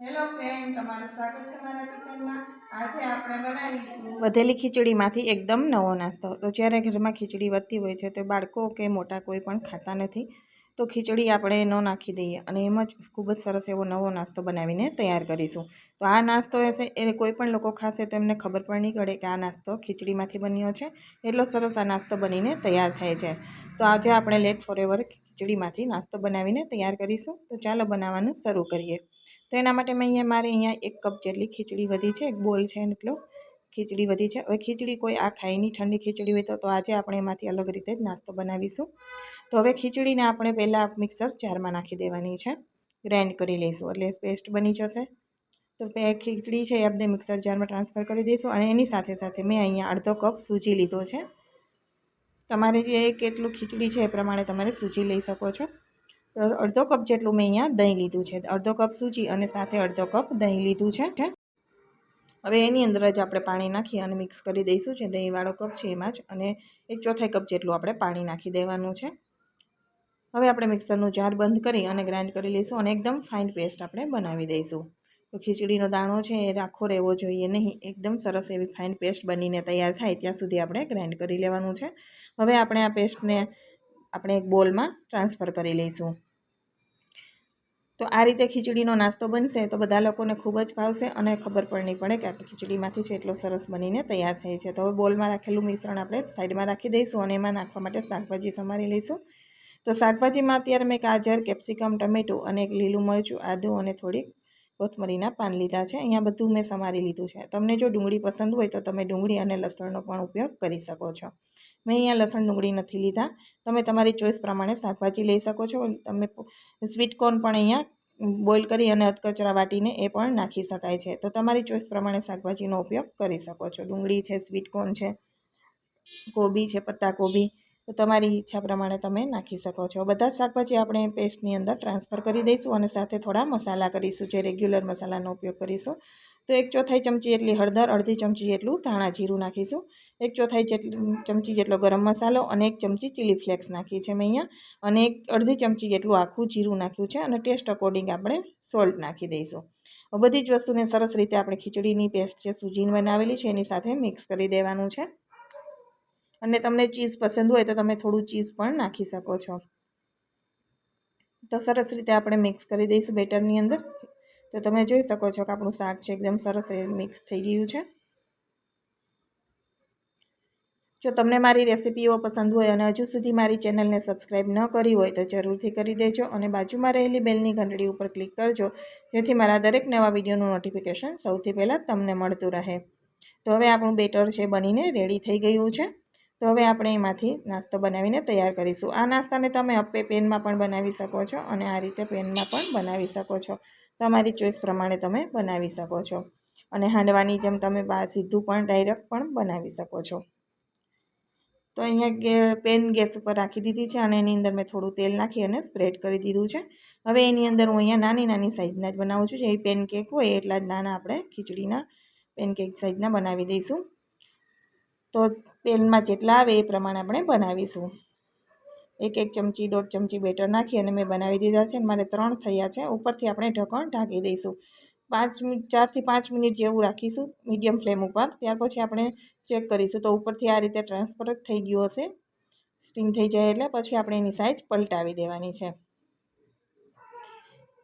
Hello friend, તમારું સ્વાગત છે મારા કિચનમાં। આજે આપણે બનાવીશું વધેલી ખીચડીમાંથી એકદમ નવો નાસ્તો। તો જ્યારે ઘરમાં ખીચડી વધતી હોય છે તો બાળકો કે મોટા કોઈ પણ ખાતા નથી, તો ખીચડી આપણે ન નાખી દઈએ અને એમ જ ખૂબ જ સરસ એવો નવો નાસ્તો બનાવીને તૈયાર કરીશું। તો આ નાસ્તો હશે એ કોઈ પણ લોકો ખાશે તો એમને ખબર પણ નહીં પડે કે આ નાસ્તો ખીચડીમાંથી બન્યો છે। એટલો સરસ આ નાસ્તો બનીને તૈયાર થાય છે। તો આજે આપણે લેટ ફોરએવર ખીચડીમાંથી નાસ્તો બનાવીને તૈયાર કરીશું। તો ચાલો બનાવવાનું શરૂ કરીએ। તો એના માટે મેં મારે અહીંયા 1 કપ જેટલી ખીચડી વધી છે, 1 બોલ છે એટલો ખીચડી વધી છે। હવે ખીચડી કોઈ આ ખાય નહીં, ઠંડી ખીચડી હોય તો આજે આપણે એમાંથી અલગ રીતે જ નાસ્તો બનાવીશું। તો હવે ખીચડીને આપણે પહેલાં મિક્સર જારમાં નાખી દેવાની છે, ગ્રાઇન્ડ કરી લઈશું એટલે પેસ્ટ બની જશે। તો ખીચડી છે એ આપણે મિક્સર જારમાં ટ્રાન્સફર કરી દઈશું અને એની સાથે સાથે મેં અહીંયા અડધો કપ સૂજી લીધો છે। તમારે જે કેટલું ખીચડી છે એ પ્રમાણે તમારે સૂજી લઈ શકો છો। તો અડધો કપ જેટલું મેં અહીંયા દહીં લીધું છે, અડધો કપ સૂજી અને સાથે અડધો કપ દહીં લીધું છે। હવે એની અંદર જ આપણે પાણી નાખી અને મિક્સ કરી દઈશું। જે દહીંવાળો કપ છે એમાં જ અને 1/4 કપ જેટલું આપણે પાણી નાખી દેવાનું છે। હવે આપણે મિક્સરનું જાર બંધ કરી અને ગ્રાઇન્ડ કરી લઈશું અને એકદમ ફાઇન પેસ્ટ આપણે બનાવી દઈશું। તો ખીચડીનો દાણો છે એ રાખો રહેવો જોઈએ નહીં, એકદમ સરસ એવી ફાઇન પેસ્ટ બનીને તૈયાર થાય ત્યાં સુધી આપણે ગ્રાઇન્ડ કરી લેવાનું છે। હવે આપણે આ પેસ્ટને આપણે એક બોલમાં ટ્રાન્સફર કરી લઈશું। તો આ રીતે ખીચડીનો નાસ્તો બનશે તો બધા લોકોને ખૂબ જ ભાવશે અને ખબર પણ નહીં પડે કે આપણી ખીચડીમાંથી છે એટલો સરસ બનીને તૈયાર થઈ છે। તો હવે બોલમાં રાખેલું મિશ્રણ આપણે સાઈડમાં રાખી દઈશું અને એમાં નાખવા માટે શાકભાજી સમારી લઈશું। તો શાકભાજીમાં અત્યારે મેં ગાજર, કેપ્સિકમ, ટમેટું અને એક લીલું મરચું, આદું અને થોડીક કોથમરીના પાન લીધા છે। અહીંયા બધું મેં સમારી લીધું છે। તમને જો ડુંગળી પસંદ હોય તો તમે ડુંગળી અને લસણનો પણ ઉપયોગ કરી શકો છો। મેં અહીંયા લસણ ડુંગળી નથી લીધા, તમે તમારી ચોઈસ પ્રમાણે શાકભાજી લઈ શકો છો। તમે સ્વીટ કોર્ન પણ અહીંયા બોઇલ કરી અને અધકચરા વાટીને એ પણ નાખી શકાય છે। તો તમારી ચોઈસ પ્રમાણે શાકભાજીનો ઉપયોગ કરી શકો છો। ડુંગળી છે, સ્વીટ કોર્ન છે, કોબી છે, પત્તાકોબી, તો તમારી ઈચ્છા પ્રમાણે તમે નાખી શકો છો। બધા શાકભાજી આપણે પેસ્ટની અંદર ટ્રાન્સફર કરી દઈશું અને સાથે થોડા મસાલા કરીશું, જે રેગ્યુલર મસાલાનો ઉપયોગ કરીશું। તો 1/4 ચમચી જેટલી હળદર, અડધી ચમચી જેટલું ધાણા જીરું નાખીશું, 1/4 ચમચી જેટલો ગરમ મસાલો અને 1 ચમચી ચીલી ફ્લેક્સ નાખી છે મેં અહીંયા અને અડધી ચમચી જેટલું આખું જીરું નાખ્યું છે અને ટેસ્ટ અકોર્ડિંગ આપણે સોલ્ટ નાખી દઈશું। બધી જ વસ્તુને સરસ રીતે આપણે ખીચડીની પેસ્ટ જે સૂજીની બનાવેલી છે એની સાથે મિક્સ કરી દેવાનું છે અને તમને ચીઝ પસંદ હોય તો તમે થોડું ચીઝ પણ નાખી શકો છો। તો સરસ રીતે આપણે મિક્સ કરી દઈશું બેટરની અંદર। તો તમે જોઈ શકો છો કે આપણું શાક છે એકદમ સરસ મિક્સ થઈ ગયું છે। જો તમને મારી રેસિપીઓ પસંદ હોય અને હજુ સુધી મારી ચેનલને સબસ્ક્રાઈબ ન કરી હોય તો જરૂરથી કરી દેજો અને બાજુમાં રહેલી બેલની ઘંટડી ઉપર ક્લિક કરજો, જેથી મારા દરેક નવા વિડીયોનું નોટિફિકેશન સૌથી પહેલાં તમને મળતું રહે। તો હવે આપણું બેટર છે બનીને રેડી થઈ ગયું છે। તો હવે આપણે એમાંથી નાસ્તો બનાવીને તૈયાર કરીશું। આ નાસ્તાને તમે અપ્પે પેનમાં પણ બનાવી શકો છો અને આ રીતે પેનમાં પણ બનાવી શકો છો। તમારી ચોઈસ પ્રમાણે તમે બનાવી શકો છો અને હાંડવાની જેમ તમે સીધું પણ ડાયરેક્ટ પણ બનાવી શકો છો। તો અહીંયા પેન ગેસ ઉપર રાખી દીધી છે અને એની અંદર મેં થોડું તેલ નાખી અને સ્પ્રેડ કરી દીધું છે। હવે એની અંદર હું અહીંયા નાની નાની સાઇઝના જ બનાવું છું, જે પેનકેક હોય એટલા જ નાના આપણે ખીચડીના પેનકેક સાઇઝના બનાવી દઈશું। તો પેનમાં જેટલા આવે એ પ્રમાણે આપણે બનાવીશું। 1 ચમચી, 1.5 ચમચી બેટર નાખી અને મેં બનાવી દીધા છે। મારે 3 થયા છે। ઉપરથી આપણે ઢક્કણ ઢાંકી દઈશું, 4 થી 5 મિનિટ જેવું રાખીશું મીડિયમ ફ્લેમ ઉપર। ત્યાર પછી આપણે ચેક કરીશું તો ઉપરથી આ રીતે ટ્રાન્સફર જ થઈ ગયું હશે, સ્ટીમ થઈ જાય એટલે પછી આપણે એની સાઈડ પલટાવી દેવાની છે।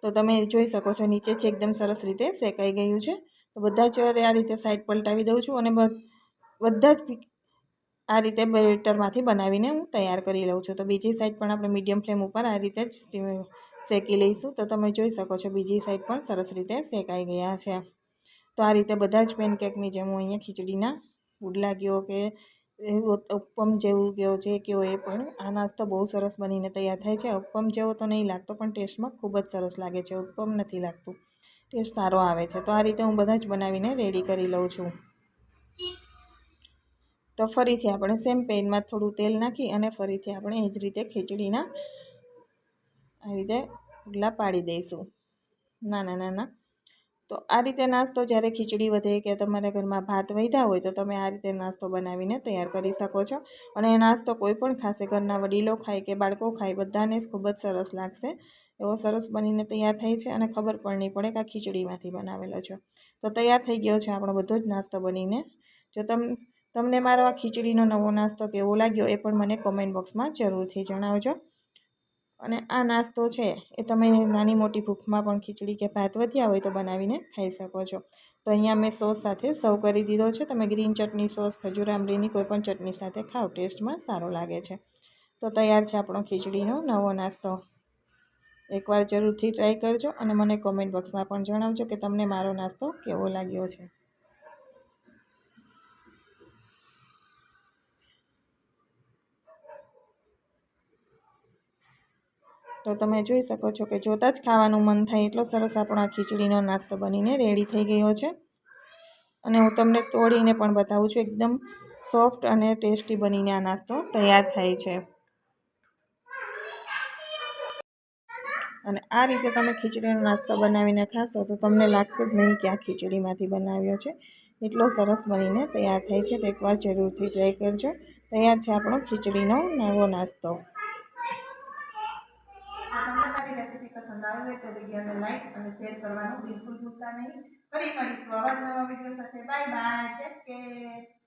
તો તમે જોઈ શકો છો નીચેથી એકદમ સરસ રીતે શેકાઈ ગયું છે। તો બધા જ આ રીતે સાઈડ પલટાવી દઉં છું અને બધા જ આ રીતે બેટરમાંથી બનાવીને હું તૈયાર કરી લઉં છું। તો બીજી સાઈડ પણ આપણે મીડિયમ ફ્લેમ ઉપર આ રીતે જ શેકી લઈશું। તો તમે જોઈ શકો છો બીજી સાઈડ પણ સરસ રીતે શેકાઈ ગયા છે। તો આ રીતે બધા જ પેનકેકની જેમ હું અહીંયા ખીચડીના પુડલા કહો કે ઉપ્પમ જેવું કહો જે કહો એ પણ આ નાસ્તો બહુ સરસ બનીને તૈયાર થાય છે। ઉપ્પમ જેવો તો નહીં લાગતો પણ ટેસ્ટમાં ખૂબ જ સરસ લાગે છે, ઉપ્પમ નથી લાગતું, ટેસ્ટ સારો આવે છે। તો આ રીતે હું બધા જ બનાવીને રેડી કરી લઉં છું। તો ફરીથી આપણે સેમ પેનમાં થોડું તેલ નાખી અને ફરીથી આપણે એ જ રીતે ખીચડીના આ રીતે પુડલા પાડી દઈશું નાના નાના। તો આ રીતે નાસ્તો જ્યારે ખીચડી વધે કે તમારા ઘરમાં ભાત વધ્યા હોય તો તમે આ રીતે નાસ્તો બનાવીને તૈયાર કરી શકો છો અને એ નાસ્તો કોઈ પણ ખાશે, ઘરના વડીલો ખાય કે બાળકો ખાય બધાને ખૂબ જ સરસ લાગશે। એવો સરસ બનીને તૈયાર થાય છે અને ખબર પણ નહીં પડે કે આ ખીચડીમાંથી બનાવેલો છે. તો તૈયાર થઈ ગયો છે આપણો બધો જ નાસ્તો બનીને. જો તમને મારો આ ખીચડીનો નવો નાસ્તો કેવો લાગ્યો એ પણ મને કોમેન્ટ બોક્સમાં જરૂરથી જણાવજો. અને આ નાસ્તો છે એ તમે નાની મોટી ભૂખમાં પણ ખીચડી કે ભાત વધ્યા હોય તો બનાવીને ખાઈ શકો છો. તો અહીંયા મેં સોસ સાથે સર્વ કરી દીધો છે. તમે ગ્રીન ચટણી સોસ, ખજૂર આંબલીની કોઈ પણ ચટણી સાથે ખાઓ, ટેસ્ટમાં સારો લાગે છે. તો તૈયાર છે આપણો ખીચડીનો નવો નાસ્તો. એકવાર જરૂરથી ટ્રાય કરજો અને મને કોમેન્ટ બોક્સમાં પણ જણાવજો કે તમને મારો નાસ્તો કેવો લાગ્યો છે. તો તમે જોઈ શકો છો કે જોતાં જ ખાવાનું મન થાય એટલો સરસ આપણો આ ખીચડીનો નાસ્તો બનીને રેડી થઈ ગયો છે. અને હું તમને તોડીને પણ બતાવું છું. એકદમ સોફ્ટ અને ટેસ્ટી બનીને આ નાસ્તો તૈયાર થાય છે. અને આ રીતે તમે ખીચડીનો નાસ્તો બનાવીને ખાશો તો તમને લાગશે જ નહીં કે આ ખીચડીમાંથી બનાવ્યો છે. એટલો સરસ બનીને તૈયાર થાય છે. તો એકવાર જરૂરથી ટ્રાય કરજો. તૈયાર છે આપણો ખીચડીનો નવો નાસ્તો. તમને મારી રેસીપી પસંદ આવી હોય તો વિડીયોને લાઈક અને શેર કરવાનું બિલકુલ ભૂલતા નહીં. ફરી મળીશું આવા નવા વિડીયો સાથે. Bye bye, take care.